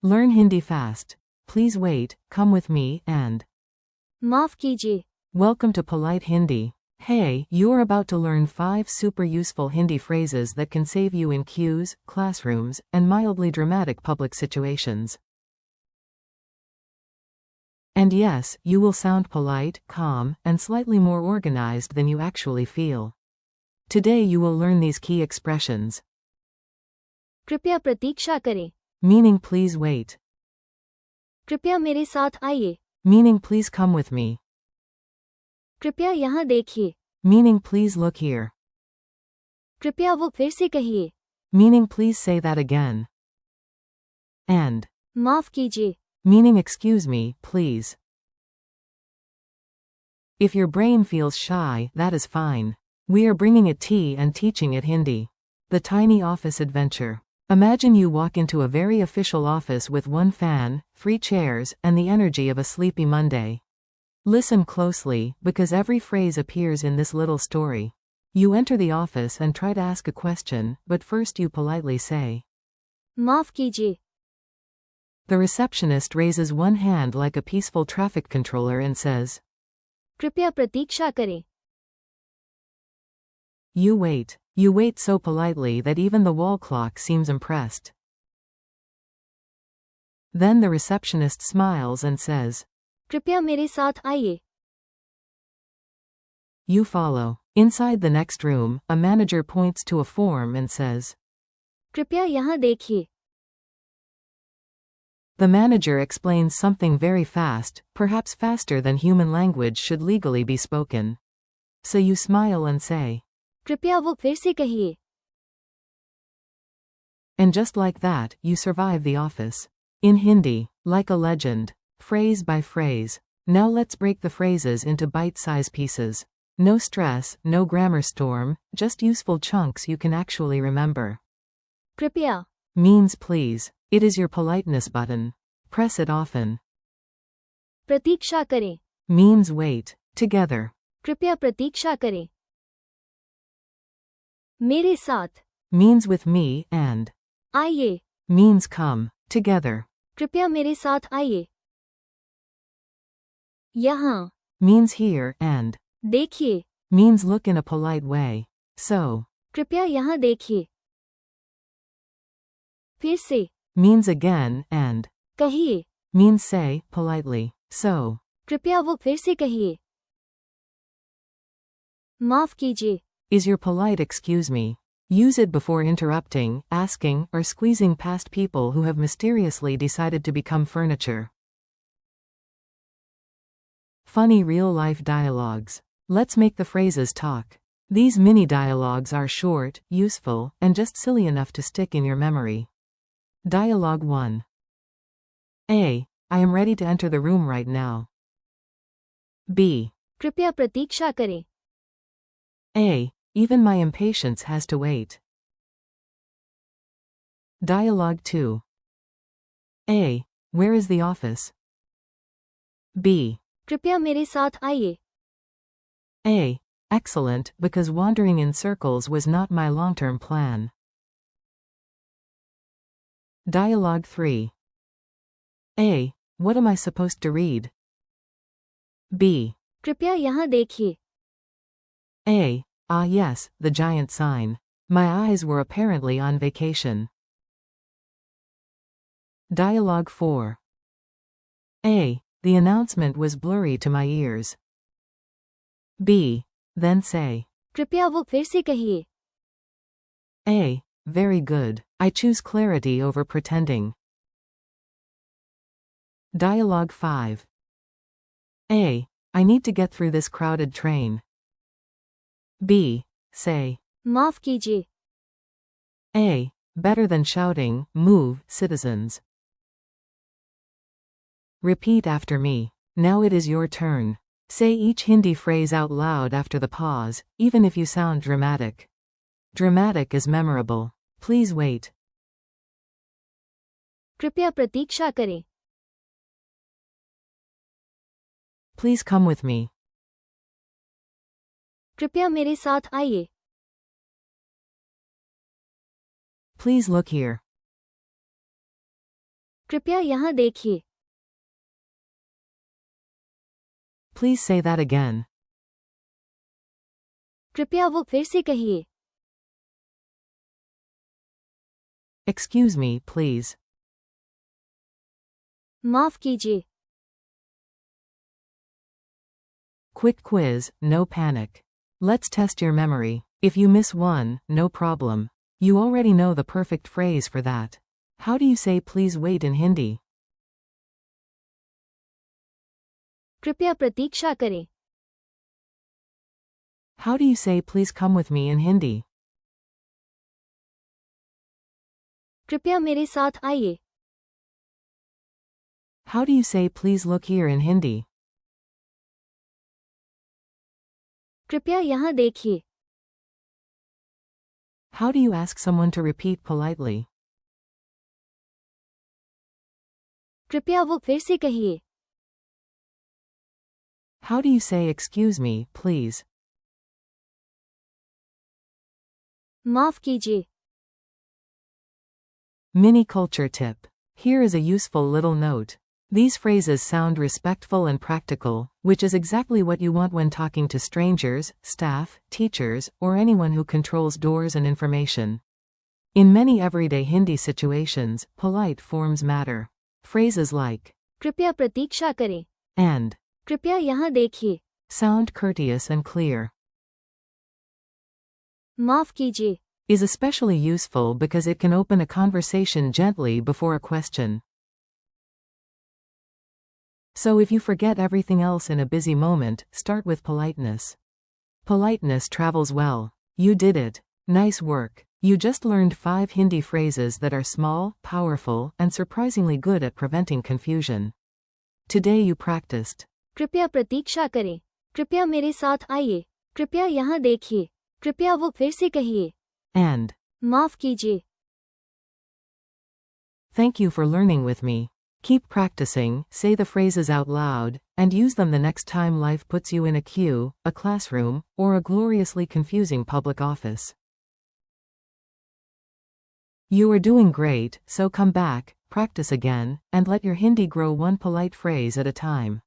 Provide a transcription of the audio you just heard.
Learn Hindi fast. Please wait, come with me, and माफ कीजिए. welcome to Polite Hindi. Hey, you're about to learn 5 super useful Hindi phrases that can save you in queues, classrooms, and mildly dramatic public situations. And yes, you will sound polite, calm, and slightly more organized than you actually feel. Today you will learn these key expressions. कृपया प्रतीक्षा करें. Meaning please wait. कृपया मेरे साथ आइए. Meaning please come with me. कृपया यहाँ देखिए. Meaning please look here. कृपया वो फिर से कहिए. Meaning please say that again. And माफ कीजिए. meaning excuse me, please. If your brain feels shy, that is fine. We are bringing it tea and teaching it Hindi. The tiny office adventure. Imagine you walk into a very official office with 1 fan, 3 chairs, and the energy of a sleepy Monday. Listen closely, because every phrase appears in this little story. You enter the office and try to ask a question, but first you politely say, माफ कीजिए. The receptionist raises one hand like a peaceful traffic controller and says, कृपया प्रतीक्षा करें. You wait. You wait so politely that even the wall clock seems impressed. Then the receptionist smiles and says, कृपया मेरे साथ आइए. You follow. Inside the next room, a manager points to a form and says, कृपया यहाँ देखिए. The manager explains something very fast, perhaps faster than human language should legally be spoken. So you smile and say, कृपया वो फिर से कहिए. and just like that, you survive the office. In Hindi, like a legend. Phrase by phrase. Now let's break the phrases into bite-sized pieces. No stress, no grammar storm, just useful chunks you can actually remember. कृपया. Means please. It is your politeness button. Press it often. प्रतीक्षा करें. Means wait. Together. कृपया प्रतीक्षा करें. मेरे साथ. Means with me, and आइए. means come. Together. कृपया मेरे साथ आइए. यहाँ. Means here, and देखिए. means look in a polite way. So, कृपया यहाँ देखिए. फिर से. means again, and कहिए. means say, politely. So, कृपया वो फिर से कहिए. माफ कीजिए. is your polite excuse me. Use it before interrupting, asking, or squeezing past people who have mysteriously decided to become furniture. Funny real-life dialogues. Let's make the phrases talk. These mini dialogues are short, useful, and just silly enough to stick in your memory. Dialogue 1. A. I am ready to enter the room right now. B. कृपया प्रतीक्षा करें. A. Even my impatience has to wait. Dialogue 2. A. Where is the office? B. कृपया मेरे साथ आइए. A. Excellent, because wandering in circles was not my long-term plan. Dialogue 3. A. What am I supposed to read? B. कृपया यहाँ देखिए. A. Ah yes, the giant sign. My eyes were apparently on vacation. Dialogue 4. A. The announcement was blurry to my ears. B. Then say. कृपया वो फिर से कहिए. A. Very good. I choose clarity over pretending. Dialogue 5. A. I need to get through this crowded train. B. Say. माफ कीजिए. A. Better than shouting, move, citizens. Repeat after me. Now it is your turn. Say each Hindi phrase out loud after the pause, even if you sound dramatic. Dramatic is memorable. Please wait. कृपया प्रतीक्षा करें. Please come with me. कृपया मेरे साथ आइए. Please look here. कृपया यहाँ देखिए. Please say that again. कृपया वो फिर से कहिए. Excuse me, please. माफ कीजिए. Quick quiz, no panic. Let's test your memory. If you miss one, no problem. You already know the perfect phrase for that. How do you say please wait in Hindi? कृपया प्रतीक्षा करें. How do you say please come with me in Hindi? कृपया मेरे साथ आइए. How do you say please look here in Hindi? कृपया यहाँ देखिए. How do you ask someone to repeat politely? कृपया वो फिर से कहिए. How do you say excuse me, please? माफ कीजिए. Mini culture tip. Here is a useful little note. These phrases sound respectful and practical, which is exactly what you want when talking to strangers, staff, teachers, or anyone who controls doors and information. In many everyday Hindi situations, polite forms matter. Phrases like कृपया प्रतीक्षा करें. and कृपया यहाँ देखिए. sound courteous and clear. माफ कीजिए. Is especially useful because it can open a conversation gently before a question. So if you forget everything else in a busy moment, start with politeness. Politeness travels well. You did it. Nice work. You just learned 5 Hindi phrases that are small, powerful, and surprisingly good at preventing confusion. Today you practiced कृपया प्रतीक्षा करें. कृपया मेरे साथ आइए. कृपया यहाँ देखिए. कृपया वो फिर से कहिए. and माफ कीजिए. thank you for learning with me. Keep practicing, say the phrases out loud, and use them the next time life puts you in a queue, a classroom, or a gloriously confusing public office. You are doing great, so come back, practice again, and let your Hindi grow one polite phrase at a time.